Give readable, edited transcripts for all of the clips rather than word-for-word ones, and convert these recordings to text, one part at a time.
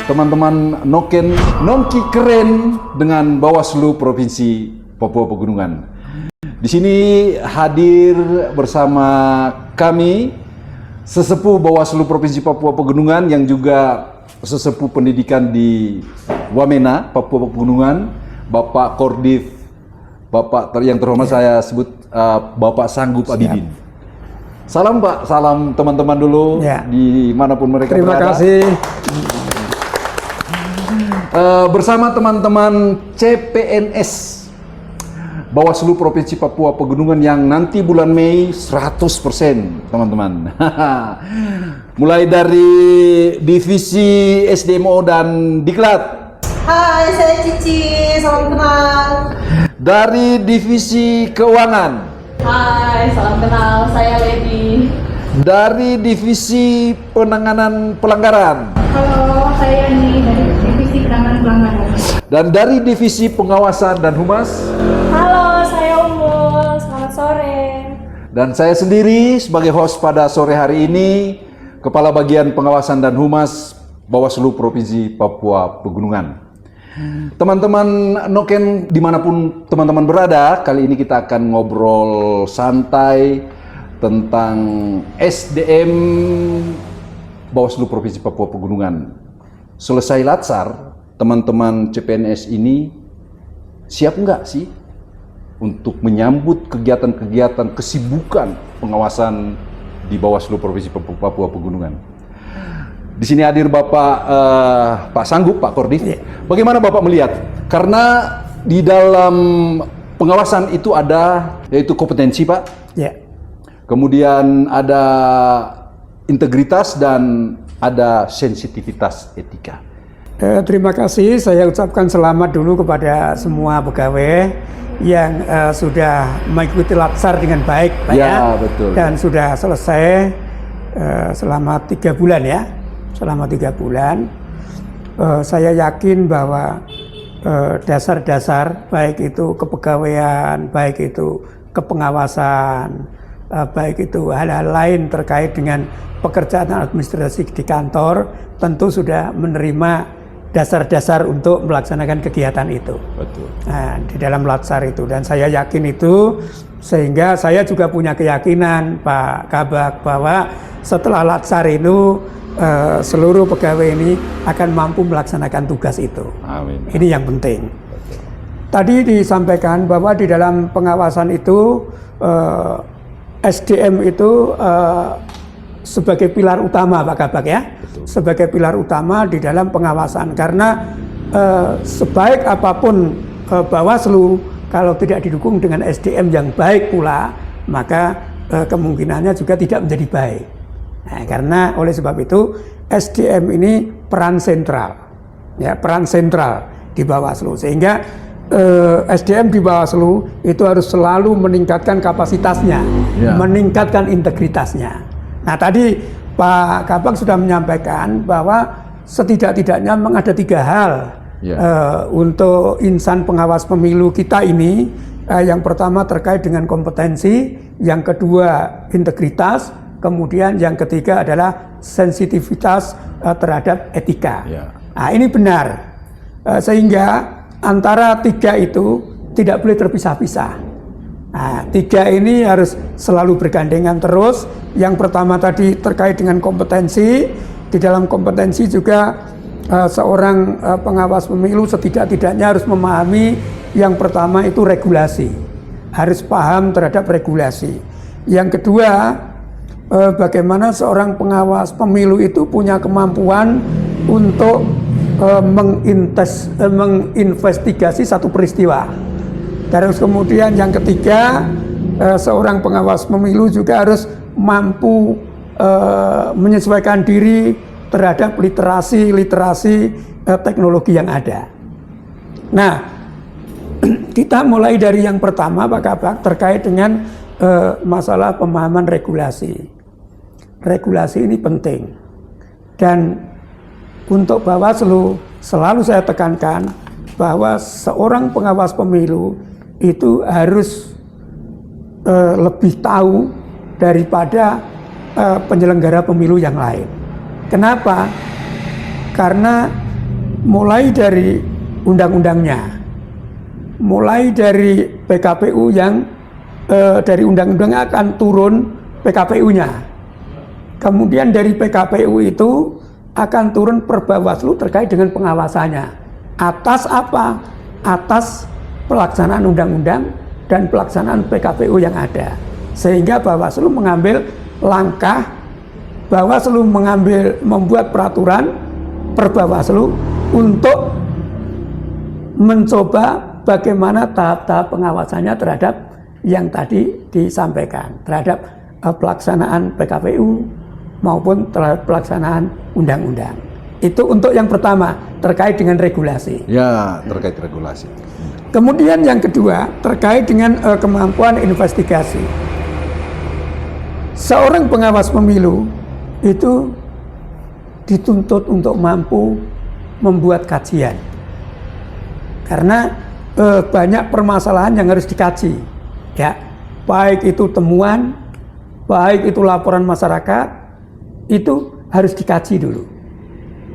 teman-teman Noken Nongki keren dengan Bawaslu Provinsi Papua Pegunungan. Di sini hadir bersama kami sesepuh Bawaslu Provinsi Papua Pegunungan yang juga sesepuh pendidikan di Wamena, Papua Pegunungan, Bapak Kordif, Bapak yang terhormat saya sebut Bapak Sanggup Abidin. Salam Pak, salam teman-teman dulu dimanapun mereka Terima berada. Kasih. Bersama teman-teman CPNS Bawaslu Provinsi Papua Pegunungan yang nanti bulan Mei 100% teman-teman. Mulai dari divisi SDMO dan Diklat. Hai, saya Cici, salam kenal. Dari divisi Keuangan. Hai, salam kenal, saya Lady. Dari divisi Penanganan Pelanggaran. Halo, saya Yani dari Divisi Penanganan Pelanggaran. Dan dari divisi Pengawasan dan Humas. Halo, saya Umul. Selamat sore. Dan saya sendiri sebagai host pada sore hari ini, Kepala Bagian Pengawasan dan Humas Bawaslu Provinsi Papua Pegunungan. Teman-teman Noken dimanapun teman-teman berada, kali ini kita akan ngobrol santai tentang SDM Bawaslu Provinsi Papua Pegunungan. Selesai Latsar, teman-teman CPNS ini siap nggak sih untuk menyambut kegiatan-kegiatan kesibukan pengawasan di Bawaslu Provinsi Papua Pegunungan? Di sini hadir Pak Sanggup, Pak Kordif. Bagaimana Bapak melihat? Karena di dalam pengawasan itu ada yaitu kompetensi, Pak. Kemudian ada integritas dan ada sensitivitas etika. Terima kasih, saya ucapkan selamat dulu kepada semua pegawai yang sudah mengikuti Latsar dengan baik, Pak ya. Betul. Dan sudah selesai selama 3 bulan ya. Selama 3 bulan, saya yakin bahwa dasar-dasar baik itu kepegawaian, baik itu kepengawasan, baik itu hal-hal lain terkait dengan pekerjaan administrasi di kantor, tentu sudah menerima dasar-dasar untuk melaksanakan kegiatan itu. Betul. Nah, di dalam Latsar itu, dan saya yakin itu, sehingga saya juga punya keyakinan Pak Kabak bahwa setelah Latsar itu seluruh pegawai ini akan mampu melaksanakan tugas itu. Amin. Ini yang penting. Tadi disampaikan bahwa di dalam pengawasan itu SDM itu sebagai pilar utama, Pak Kabak ya. Betul. Sebagai pilar utama di dalam pengawasan, karena sebaik apapun Bawaslu, kalau tidak didukung dengan SDM yang baik pula, maka kemungkinannya juga tidak menjadi baik. Nah, karena oleh sebab itu SDM ini peran sentral, ya, peran sentral di Bawaslu, sehingga SDM di Bawaslu itu harus selalu meningkatkan kapasitasnya, meningkatkan integritasnya. Nah, tadi Pak Kabak sudah menyampaikan bahwa setidak-tidaknya memang ada 3 hal untuk insan pengawas pemilu kita ini. Yang pertama terkait dengan kompetensi, yang kedua integritas, kemudian yang ketiga adalah sensitivitas terhadap etika. Nah, ini benar, sehingga antara 3 itu tidak boleh terpisah-pisah. Nah, 3 ini harus selalu bergandengan terus. Yang pertama tadi terkait dengan kompetensi. Di dalam kompetensi juga seorang pengawas pemilu setidak-tidaknya harus memahami yang pertama itu regulasi. Harus paham terhadap regulasi. Yang kedua, bagaimana seorang pengawas pemilu itu punya kemampuan untuk menginvestigasi satu peristiwa. Terus kemudian yang ketiga, seorang pengawas pemilu juga harus mampu menyesuaikan diri terhadap literasi teknologi yang ada. Nah, kita mulai dari yang pertama, Pak Kabak, terkait dengan masalah pemahaman regulasi. Regulasi ini penting, dan untuk Bawaslu selalu saya tekankan bahwa seorang pengawas pemilu itu harus lebih tahu daripada penyelenggara pemilu yang lain. Kenapa? Karena mulai dari undang-undangnya, mulai dari PKPU yang dari undang-undangnya akan turun PKPU-nya. Kemudian dari PKPU itu akan turun Perbawaslu terkait dengan pengawasannya. Atas apa? Atas pelaksanaan undang-undang dan pelaksanaan PKPU yang ada. Sehingga Bawaslu mengambil langkah, Bawaslu membuat peraturan Perbawaslu untuk mencoba bagaimana tahap-tahap pengawasannya terhadap yang tadi disampaikan, terhadap pelaksanaan PKPU maupun terhadap pelaksanaan undang-undang. Itu untuk yang pertama, terkait dengan regulasi. Ya, terkait regulasi. Kemudian yang kedua, terkait dengan kemampuan investigasi. Seorang pengawas pemilu itu dituntut untuk mampu membuat kajian. Karena banyak permasalahan yang harus dikaji. Ya, baik itu temuan, baik itu laporan masyarakat, itu harus dikaji dulu.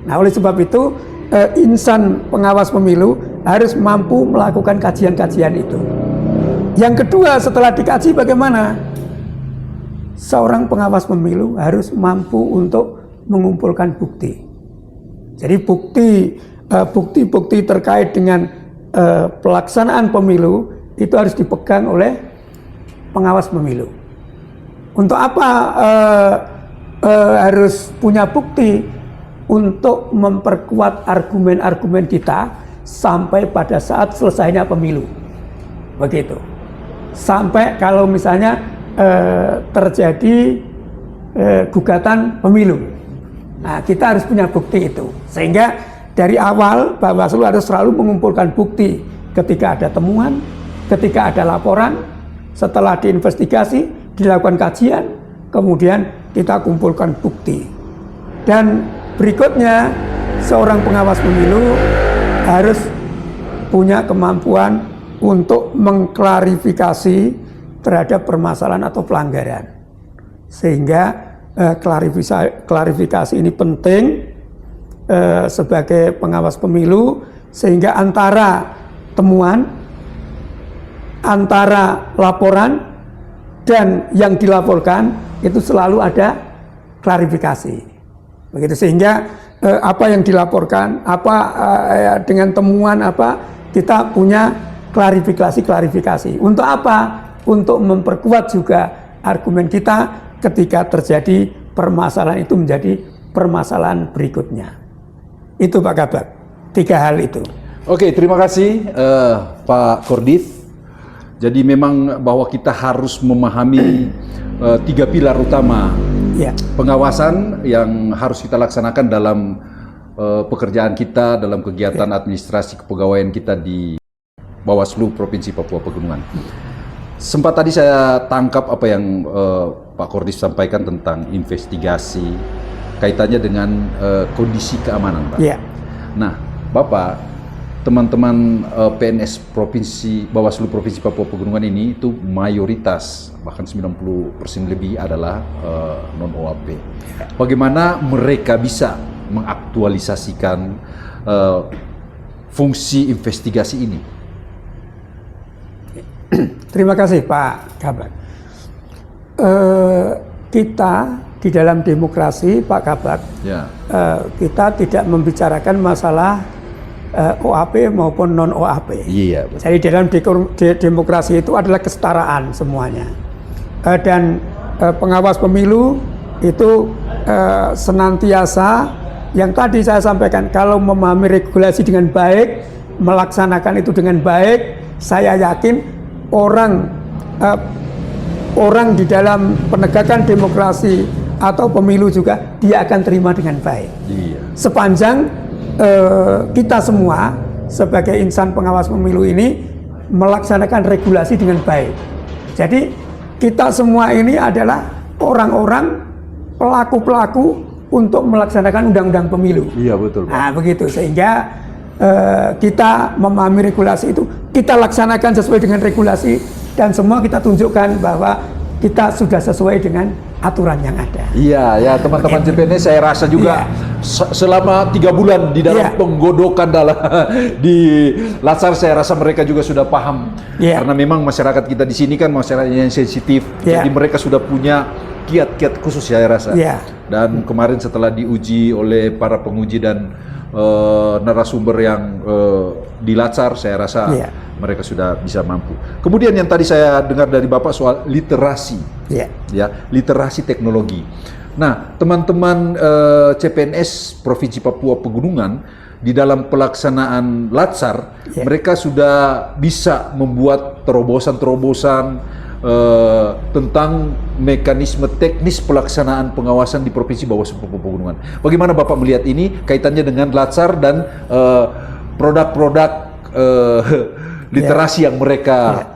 Nah, oleh sebab itu insan pengawas pemilu harus mampu melakukan kajian-kajian itu. Yang kedua, setelah dikaji bagaimana? Seorang pengawas pemilu harus mampu untuk mengumpulkan bukti. Jadi bukti-bukti terkait dengan pelaksanaan pemilu itu harus dipegang oleh pengawas pemilu. Untuk apa harus punya bukti? Untuk memperkuat argumen-argumen kita sampai pada saat selesainya pemilu. Begitu. Sampai kalau misalnya terjadi gugatan pemilu. Nah, kita harus punya bukti itu. Sehingga dari awal Bawaslu harus selalu mengumpulkan bukti ketika ada temuan, ketika ada laporan, setelah diinvestigasi, dilakukan kajian, kemudian kita kumpulkan bukti. Dan berikutnya, seorang pengawas pemilu harus punya kemampuan untuk mengklarifikasi terhadap permasalahan atau pelanggaran. Sehingga klarifikasi ini penting sebagai pengawas pemilu, sehingga antara temuan, antara laporan dan yang dilaporkan itu selalu ada klarifikasi. Begitu, sehingga apa yang dilaporkan, dengan temuan kita punya klarifikasi. Untuk apa? Untuk memperkuat juga argumen kita ketika terjadi permasalahan itu menjadi permasalahan berikutnya. Itu Pak Kabak, 3 hal itu. Oke, terima kasih Pak Kordif. Jadi memang bahwa kita harus memahami 3 pilar utama ya, pengawasan yang harus kita laksanakan dalam pekerjaan kita, dalam kegiatan administrasi kepegawaian kita di Bawaslu Provinsi Papua Pegunungan. Sempat tadi saya tangkap apa yang Pak Kordif sampaikan tentang investigasi, kaitannya dengan kondisi keamanan, Pak. Ya. Nah, Bapak, teman-teman PNS Bawaslu Provinsi Papua Pegunungan ini itu mayoritas, bahkan 90% lebih adalah non-OAP. Bagaimana mereka bisa mengaktualisasikan fungsi investigasi ini? Terima kasih Pak Kabak. Kita di dalam demokrasi Pak Kabak, ya, kita tidak membicarakan masalah OAP maupun non-OAP. Iya, betul. Jadi dalam demokrasi itu adalah kesetaraan semuanya. Dan pengawas pemilu itu senantiasa yang tadi saya sampaikan, kalau memahami regulasi dengan baik, melaksanakan itu dengan baik, saya yakin orang di dalam penegakan demokrasi atau pemilu juga dia akan terima dengan baik. Iya. Sepanjang kita semua sebagai insan pengawas pemilu ini melaksanakan regulasi dengan baik. Jadi kita semua ini adalah orang-orang pelaku-pelaku untuk melaksanakan undang-undang pemilu. Iya, betul, Pak. Nah, begitu, sehingga kita memahami regulasi itu, kita laksanakan sesuai dengan regulasi, dan semua kita tunjukkan bahwa kita sudah sesuai dengan aturan yang ada. Iya, ya teman-teman CPNS saya rasa juga selama 3 bulan di dalam penggodokan dalam di Latsar, saya rasa mereka juga sudah paham karena memang masyarakat kita di sini kan masyarakat yang sensitif, jadi mereka sudah punya kiat-kiat khusus saya rasa. Dan kemarin setelah diuji oleh para penguji dan narasumber yang di Latsar, saya rasa mereka sudah bisa mampu. Kemudian yang tadi saya dengar dari Bapak soal literasi, literasi teknologi. Nah, teman-teman CPNS Provinsi Papua Pegunungan di dalam pelaksanaan Latsar, mereka sudah bisa membuat terobosan-terobosan tentang mekanisme teknis pelaksanaan pengawasan di Provinsi Bawaslu Papua Pegunungan. Bagaimana Bapak melihat ini kaitannya dengan Latsar dan produk-produk literasi yang mereka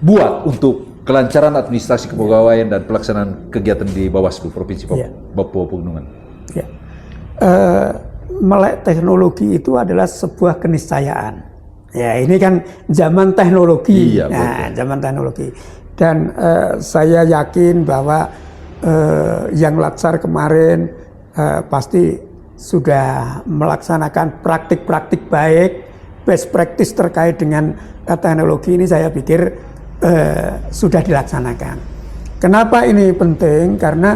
buat untuk kelancaran administrasi kepegawaian dan pelaksanaan kegiatan di Bawaslu Provinsi Papua Pegunungan? Melek teknologi itu adalah sebuah keniscayaan. Ya, ini kan zaman teknologi. Zaman teknologi. Dan saya yakin bahwa yang Latsar kemarin pasti sudah melaksanakan praktik-praktik baik, best practice terkait dengan teknologi ini, saya pikir sudah dilaksanakan. Kenapa ini penting? Karena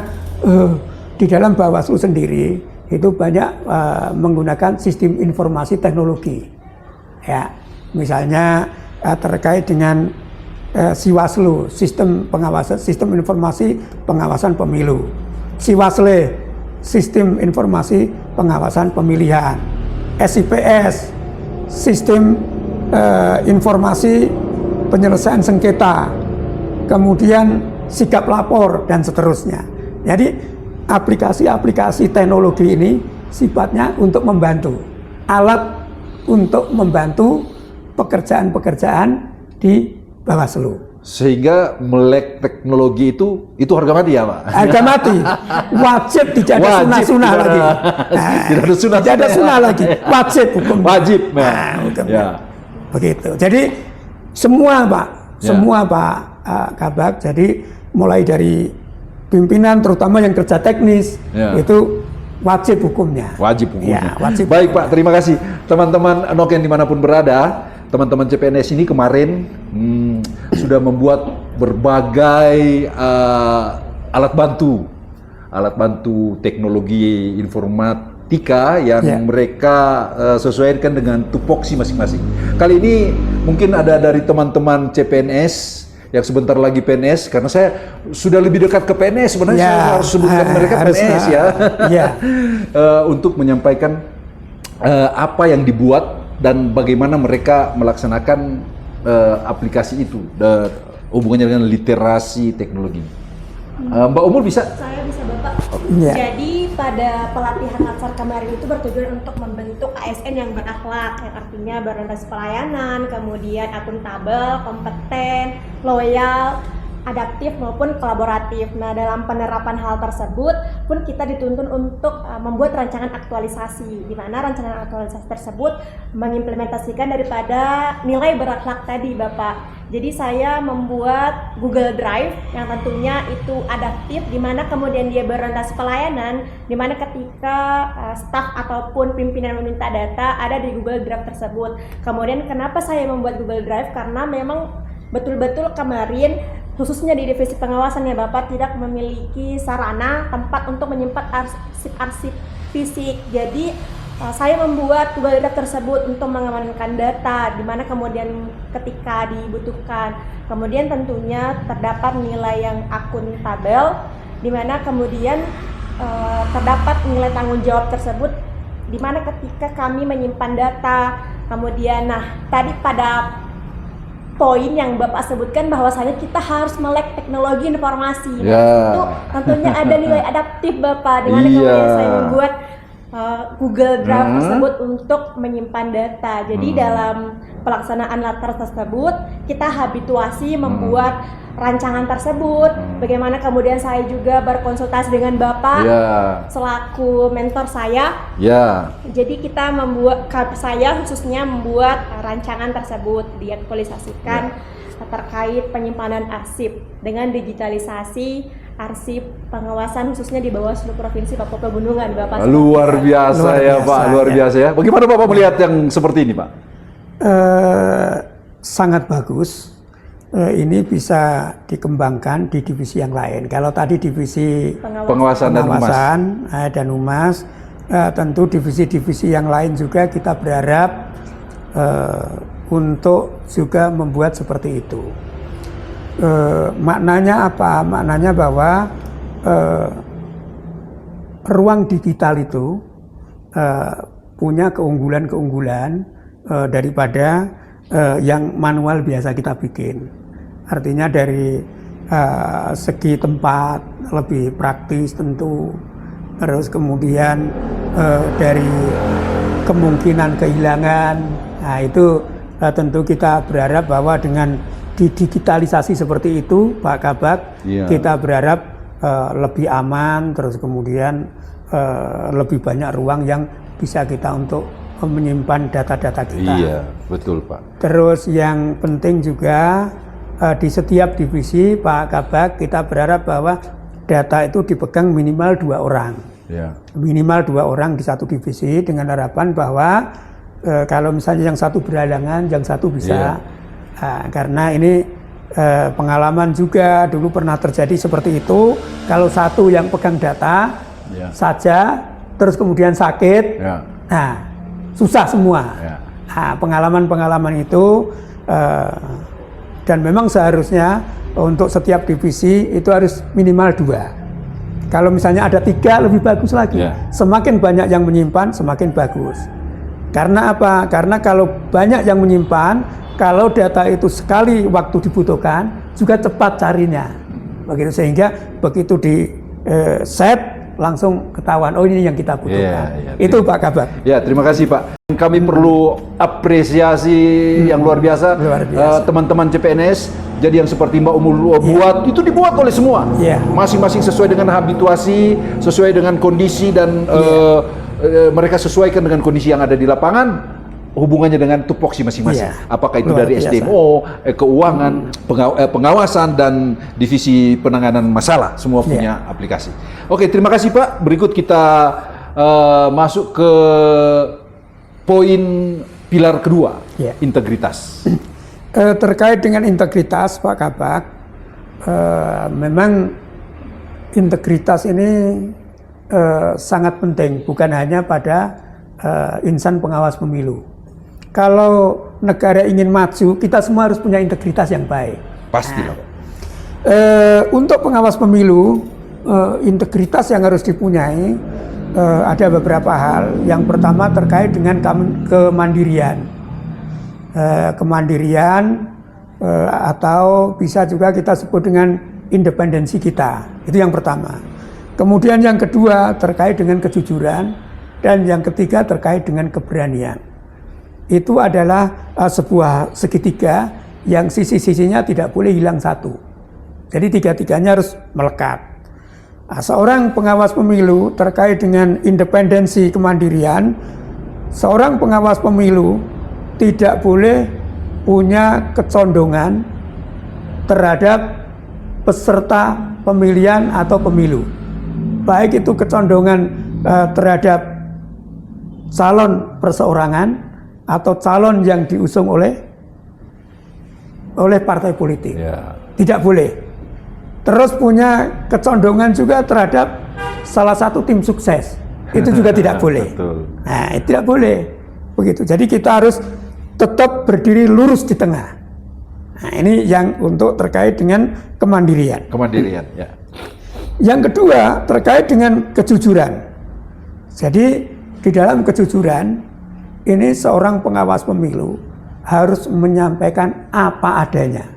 di dalam Bawaslu sendiri itu banyak menggunakan sistem informasi teknologi. Ya, misalnya terkait dengan Siwaslu, sistem pengawasan, sistem informasi pengawasan pemilu. Siwasle, sistem informasi pengawasan pemilihan. SIPS, sistem informasi penyelesaian sengketa. Kemudian sikap lapor dan seterusnya. Jadi aplikasi-aplikasi teknologi ini sifatnya untuk membantu, alat untuk membantu pekerjaan-pekerjaan di Bawaslu. Sehingga melek teknologi itu harga mati ya Pak? Harga mati, wajib tidak ada sunah-sunah lagi. Tidak ada sunah lagi, wajib hukum. Wajib, begitu. Jadi semua Pak, semua Pak Kabak. Jadi mulai dari pimpinan, terutama yang kerja teknis, itu wajib hukumnya. Wajib hukumnya. Wajib. Baik Pak, terima kasih teman-teman Noken dimanapun berada. Teman-teman CPNS ini kemarin sudah membuat berbagai alat bantu teknologi informatika yang mereka sesuaikan dengan tupoksi masing-masing. Kali ini mungkin ada dari teman-teman CPNS yang sebentar lagi PNS, karena saya sudah lebih dekat ke PNS sebenarnya, saya harus sebutkan mereka PNS untuk menyampaikan apa yang dibuat dan bagaimana mereka melaksanakan aplikasi itu hubungannya dengan literasi teknologi. Mbak Umul bisa? Saya bisa Bapak. Jadi pada pelatihan Latsar kemarin itu bertujuan untuk membentuk ASN yang berakhlak, yang artinya berorientasi pelayanan, kemudian akuntabel, kompeten, loyal, adaptif maupun kolaboratif. Nah, dalam penerapan hal tersebut pun kita dituntun untuk membuat rancangan aktualisasi, di mana rancangan aktualisasi tersebut mengimplementasikan daripada nilai berakhlak tadi, Bapak. Jadi saya membuat Google Drive yang tentunya itu adaptif, di mana kemudian dia berorientasi pelayanan, di mana ketika staf ataupun pimpinan meminta data ada di Google Drive tersebut. Kemudian kenapa saya membuat Google Drive? Karena memang betul-betul kemarin khususnya di divisi pengawasan ya Bapak tidak memiliki sarana tempat untuk menyimpan arsip-arsip fisik. Jadi saya membuat Google Drive tersebut untuk mengamankan data di mana kemudian ketika dibutuhkan. Kemudian tentunya terdapat nilai yang akuntabel di mana kemudian terdapat nilai tanggung jawab tersebut di mana ketika kami menyimpan data. Kemudian tadi pada poin yang Bapak sebutkan bahwasanya kita harus melek teknologi informasi. Itu tentunya ada nilai adaptif Bapak, dengan kemudian saya membuat Google Drive tersebut untuk menyimpan data. Jadi dalam pelaksanaan latar tersebut kita habituasi membuat rancangan tersebut. Bagaimana kemudian saya juga berkonsultasi dengan Bapak selaku mentor saya. Jadi kita saya khususnya membuat rancangan tersebut, diaktualisasikan terkait penyimpanan arsip dengan digitalisasi arsip pengawasan khususnya di Bawaslu Provinsi Papua Pegunungan, Bapak. Luar biasa ya Pak, luar biasa ya. Bagaimana Bapak melihat yang seperti ini Pak? Sangat bagus. Ini bisa dikembangkan di divisi yang lain. Kalau tadi divisi Pengawasan dan humas, tentu divisi-divisi yang lain juga kita berharap untuk juga membuat seperti itu. Maknanya apa? Maknanya bahwa ruang digital itu punya keunggulan-keunggulan daripada yang manual biasa kita bikin. Artinya dari segi tempat lebih praktis tentu, terus kemudian dari kemungkinan kehilangan, nah itu tentu kita berharap bahwa dengan didigitalisasi seperti itu Pak Kabak, kita berharap lebih aman, terus kemudian lebih banyak ruang yang bisa kita untuk menyimpan data-data kita. Iya, betul Pak. Terus yang penting juga di setiap divisi Pak Kabak, kita berharap bahwa data itu dipegang minimal 2 orang. Ya. Minimal 2 orang di satu divisi, dengan harapan bahwa kalau misalnya yang satu berhalangan, yang satu bisa. Karena ini pengalaman juga dulu pernah terjadi seperti itu. Kalau satu yang pegang data saja, terus kemudian sakit, nah susah semua. Nah, pengalaman-pengalaman itu dan memang seharusnya untuk setiap divisi itu harus minimal 2. Kalau misalnya ada 3 lebih bagus lagi. Semakin banyak yang menyimpan semakin bagus. Karena apa? Karena kalau banyak yang menyimpan, kalau data itu sekali waktu dibutuhkan juga cepat carinya. Begitu, sehingga begitu di set langsung ketahuan, oh ini yang kita butuhkan. Itu Pak Kabak. Ya, terima kasih Pak. Kami perlu apresiasi yang luar biasa, teman-teman CPNS. Jadi yang seperti Mbak Umul buat itu dibuat oleh semua, masing-masing sesuai dengan habituasi, sesuai dengan kondisi, dan mereka sesuaikan dengan kondisi yang ada di lapangan. Hubungannya dengan tupoksi masing-masing. Apakah itu dari SDMO, keuangan, pengawasan, dan divisi penanganan masalah, semua punya aplikasi. Oke, terima kasih Pak. Berikut kita masuk ke poin pilar kedua, integritas. Terkait dengan integritas Pak Kabak, memang integritas ini sangat penting, bukan hanya pada insan pengawas pemilu. Kalau negara ingin maju, kita semua harus punya integritas yang baik. Pastilah. Untuk pengawas pemilu, integritas yang harus dipunyai ada beberapa hal. Yang pertama terkait dengan kemandirian. Kemandirian atau bisa juga kita sebut dengan independensi kita. Itu yang pertama. Kemudian yang kedua terkait dengan kejujuran, dan yang ketiga terkait dengan keberanian. Itu adalah sebuah segitiga yang sisi-sisinya tidak boleh hilang satu. Jadi tiga-tiganya harus melekat. Nah, seorang pengawas pemilu terkait dengan independensi kemandirian, seorang pengawas pemilu tidak boleh punya kecondongan terhadap peserta pemilihan atau pemilu. Baik itu kecondongan terhadap calon perseorangan atau calon yang diusung oleh partai politik. Tidak boleh. Terus punya kecondongan juga terhadap salah satu tim sukses. Itu juga tidak boleh. Nah, itu tidak boleh. Begitu. Jadi kita harus tetap berdiri lurus di tengah. Nah, ini yang untuk terkait dengan kemandirian. Kemandirian, ya. Yang kedua terkait dengan kejujuran. Jadi di dalam kejujuran ini seorang pengawas pemilu harus menyampaikan apa adanya,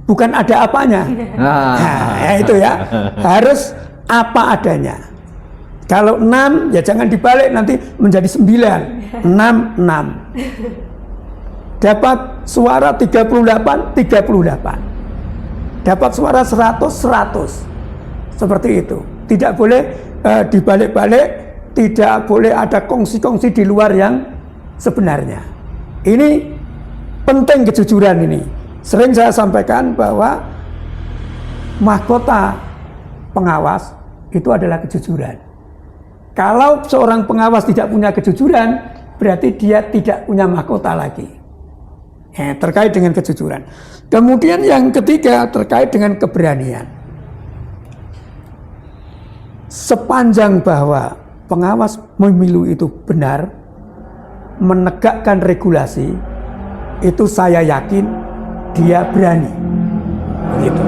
bukan ada apanya. Nah, itu ya, harus apa adanya. Kalau 6 ya jangan dibalik nanti menjadi 9. 6. Dapat suara 38. Dapat suara 100. Seperti itu. Tidak boleh dibalik-balik, tidak boleh ada kongsi-kongsi di luar yang sebenarnya. Ini penting kejujuran ini. Sering saya sampaikan bahwa mahkota pengawas itu adalah kejujuran. Kalau seorang pengawas tidak punya kejujuran, berarti dia tidak punya mahkota lagi. Terkait dengan kejujuran. Kemudian yang ketiga terkait dengan keberanian. Sepanjang bahwa pengawas pemilu itu benar, menegakkan regulasi, itu saya yakin dia berani. Begitu.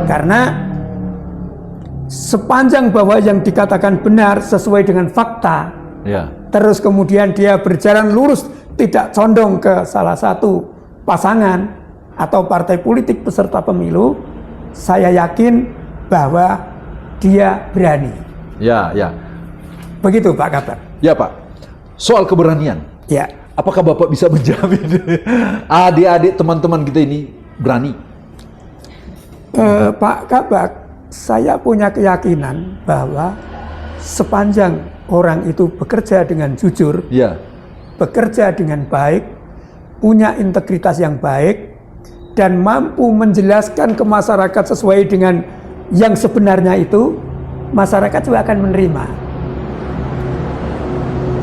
Karena sepanjang bahwa yang dikatakan benar sesuai dengan fakta, Ya. terus kemudian dia berjalan lurus, tidak condong ke salah satu pasangan atau partai politik peserta pemilu, saya yakin bahwa dia berani. Ya, ya. Begitu Pak Kabak. Ya, Pak. Soal keberanian. Ya. Apakah Bapak bisa menjamin adik-adik teman-teman kita ini berani? Pak Kabak, saya punya keyakinan bahwa sepanjang orang itu bekerja dengan jujur, Ya. bekerja dengan baik, punya integritas yang baik, dan mampu menjelaskan ke masyarakat sesuai dengan yang sebenarnya itu, masyarakat juga akan menerima.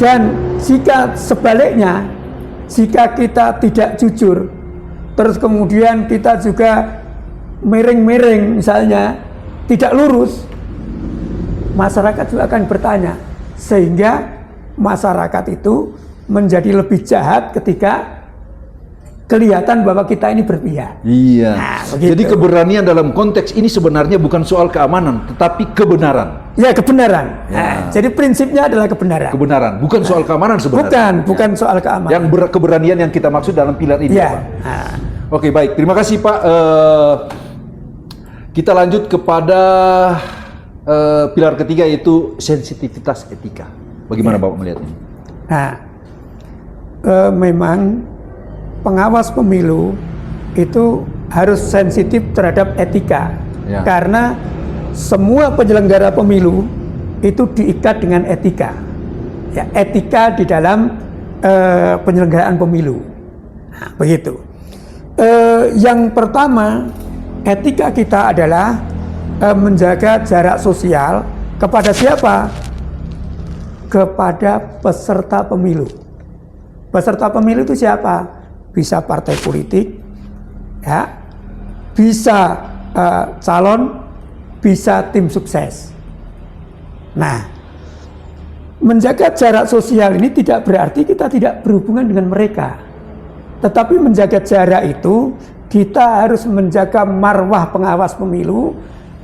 Dan jika sebaliknya, jika kita tidak jujur, terus kemudian kita juga miring-miring misalnya, tidak lurus, masyarakat juga akan bertanya. Sehingga masyarakat itu menjadi lebih jahat ketika kelihatan bahwa kita ini berpihak. Iya. Nah, begitu. Jadi keberanian dalam konteks ini sebenarnya bukan soal keamanan, tetapi kebenaran. Ya, kebenaran. Nah, jadi prinsipnya adalah kebenaran. Kebenaran, bukan soal keamanan sebenarnya. Bukan soal keamanan. Yang keberanian yang kita maksud dalam pilar ini, Ya. Pak. Nah, Oke, baik. Terima kasih, Pak. Kita lanjut kepada pilar ketiga, yaitu sensitivitas etika. Bagaimana Bapak melihat ini? Nah, memang pengawas pemilu itu harus sensitif terhadap etika. Ya. Karena semua penyelenggara pemilu itu diikat dengan etika. Ya, etika di dalam penyelenggaraan pemilu. Nah, begitu. Yang pertama, etika kita adalah menjaga jarak sosial kepada siapa? Kepada peserta pemilu. Peserta pemilu itu siapa? Bisa partai politik, ya, bisa calon, bisa tim sukses. Nah, menjaga jarak sosial ini tidak berarti kita tidak berhubungan dengan mereka. Tetapi menjaga jarak itu kita harus menjaga marwah pengawas pemilu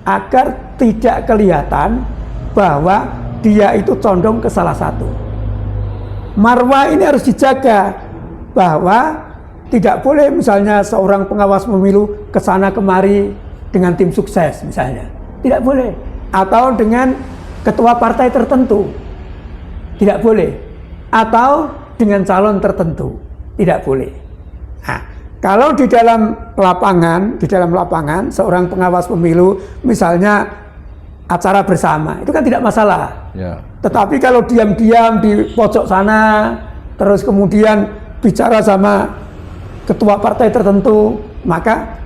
agar tidak kelihatan bahwa dia itu condong ke salah satu. Marwah ini harus dijaga bahwa tidak boleh misalnya seorang pengawas pemilu ke sana kemari dengan tim sukses misalnya. Tidak boleh. Atau dengan ketua partai tertentu. Tidak boleh. Atau dengan calon tertentu. Tidak boleh. Nah, kalau di dalam lapangan seorang pengawas pemilu misalnya acara bersama, itu kan tidak masalah. Ya. Tetapi kalau diam-diam di pojok sana, terus kemudian bicara sama ketua partai tertentu, maka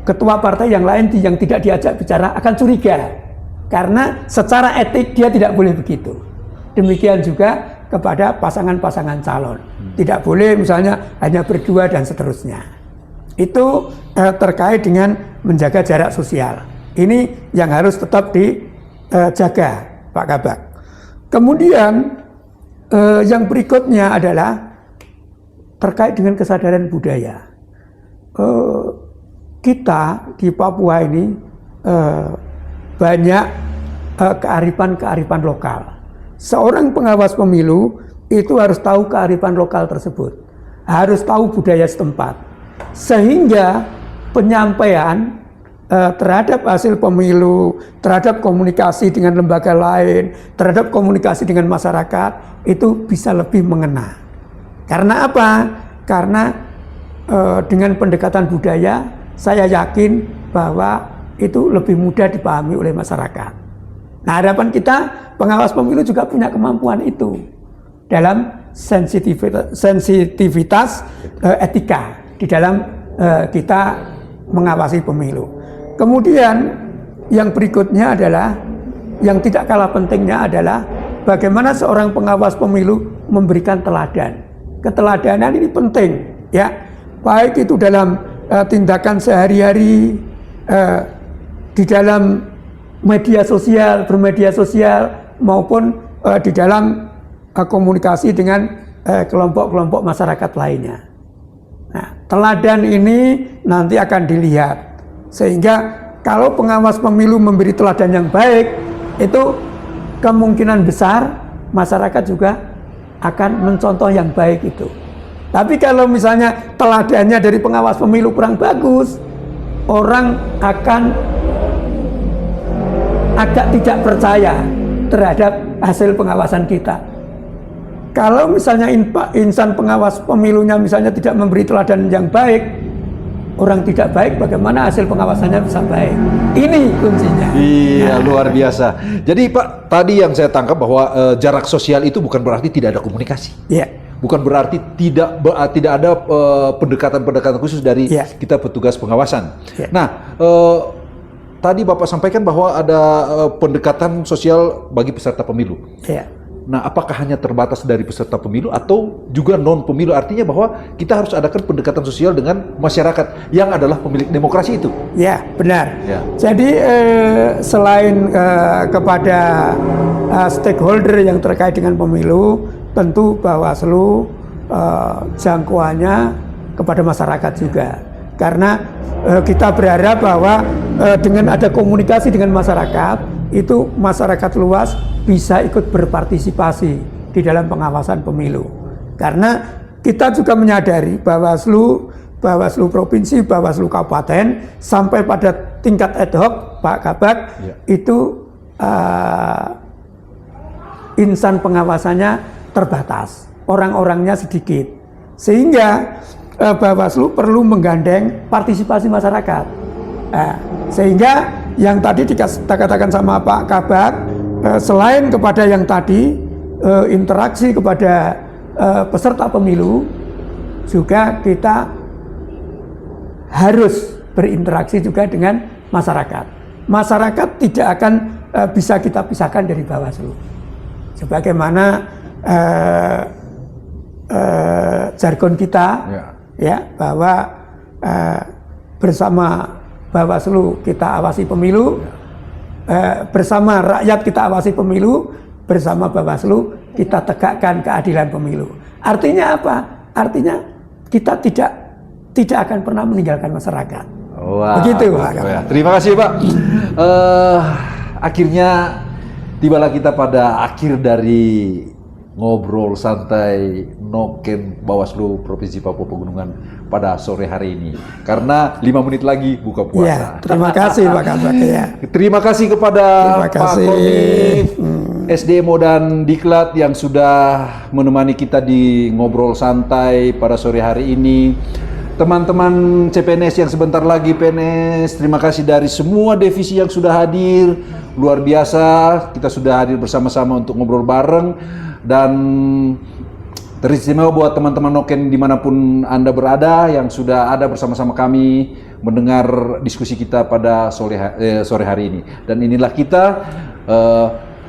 ketua partai yang lain yang tidak diajak bicara akan curiga. Karena secara etik dia tidak boleh begitu. Demikian juga kepada pasangan-pasangan calon. Tidak boleh misalnya hanya berdua dan seterusnya. Itu terkait dengan menjaga jarak sosial. Ini yang harus tetap dijaga, Pak Kabak. Kemudian yang berikutnya adalah terkait dengan kesadaran budaya. Kita di Papua ini banyak kearifan-kearifan lokal. Seorang pengawas pemilu itu harus tahu kearifan lokal tersebut, harus tahu budaya setempat, sehingga penyampaian terhadap hasil pemilu, terhadap komunikasi dengan lembaga lain, terhadap komunikasi dengan masyarakat itu bisa lebih mengena. Karena apa? Karena dengan pendekatan budaya, saya yakin bahwa itu lebih mudah dipahami oleh masyarakat. Nah, harapan kita pengawas pemilu juga punya kemampuan itu dalam sensitivitas etika di dalam kita mengawasi pemilu. Kemudian yang berikutnya adalah, yang tidak kalah pentingnya adalah bagaimana seorang pengawas pemilu memberikan teladan. Keteladanan ini penting, ya, baik itu dalam tindakan sehari-hari, di dalam media sosial, bermedia sosial, maupun di dalam komunikasi dengan kelompok-kelompok masyarakat lainnya. Nah, teladan ini nanti akan dilihat, sehingga kalau pengawas pemilu memberi teladan yang baik, itu kemungkinan besar masyarakat juga akan mencontoh yang baik itu. Tapi kalau misalnya teladannya dari pengawas pemilu kurang bagus, orang akan agak tidak percaya terhadap hasil pengawasan kita. Kalau misalnya insan pengawas pemilunya misalnya tidak memberi teladan yang baik, orang tidak baik, bagaimana hasil pengawasannya bisa baik? Ini kuncinya. Iya, luar biasa. Jadi Pak, tadi yang saya tangkap bahwa jarak sosial itu bukan berarti tidak ada komunikasi. Iya. Bukan berarti tidak ada pendekatan-pendekatan khusus dari kita petugas pengawasan. Ya. Nah, tadi Bapak sampaikan bahwa ada pendekatan sosial bagi peserta pemilu. Iya. Nah, apakah hanya terbatas dari peserta pemilu atau juga non pemilu? Artinya bahwa kita harus adakan pendekatan sosial dengan masyarakat yang adalah pemilik demokrasi itu. Ya, benar. Ya. Jadi selain kepada stakeholder yang terkait dengan pemilu, tentu Bawaslu jangkauannya kepada masyarakat juga. Karena kita berharap bahwa dengan ada komunikasi dengan masyarakat, itu masyarakat luas bisa ikut berpartisipasi di dalam pengawasan pemilu. Karena kita juga menyadari Bawaslu Provinsi, Bawaslu Kabupaten, sampai pada tingkat ad hoc, Pak Kabak, itu insan pengawasannya terbatas, orang-orangnya sedikit. Sehingga Bawaslu perlu menggandeng partisipasi masyarakat. Sehingga yang tadi dikatakan sama Pak Kabak, selain kepada yang tadi interaksi kepada peserta pemilu, juga kita harus berinteraksi juga dengan masyarakat. Masyarakat tidak akan bisa kita pisahkan dari Bawaslu. Sebagaimana jargon kita, ya, bahwa bersama Bawaslu kita awasi pemilu, bersama rakyat kita awasi pemilu, bersama Bawaslu kita tegakkan keadilan pemilu. Artinya apa? Artinya kita tidak akan pernah meninggalkan masyarakat. Wow. Begitu, Pak. Terima kasih, Pak. Akhirnya tibalah kita pada akhir dari ngobrol santai Noken Bawaslu Provinsi Papua Pegunungan pada sore hari ini. Karena 5 menit lagi buka puasa. Ya, terima kasih Pak Kabak. Ya. Terima kasih kepada Pak Kornif, SDMO dan Diklat yang sudah menemani kita di ngobrol santai pada sore hari ini. Teman-teman CPNS yang sebentar lagi PNS, terima kasih dari semua divisi yang sudah hadir. Luar biasa, kita sudah hadir bersama-sama untuk ngobrol bareng. Dan teristimewa buat teman-teman Noken dimanapun Anda berada yang sudah ada bersama-sama kami mendengar diskusi kita pada sore hari ini. Dan inilah kita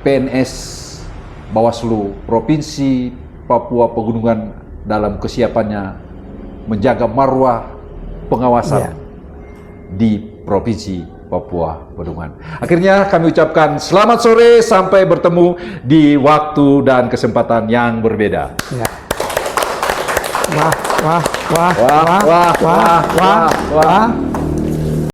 PNS Bawaslu Provinsi Papua Pegunungan dalam kesiapannya menjaga marwah pengawasan di Provinsi Papua Pegunungan. Akhirnya kami ucapkan selamat sore, sampai bertemu di waktu dan kesempatan yang berbeda. Ya. Wah.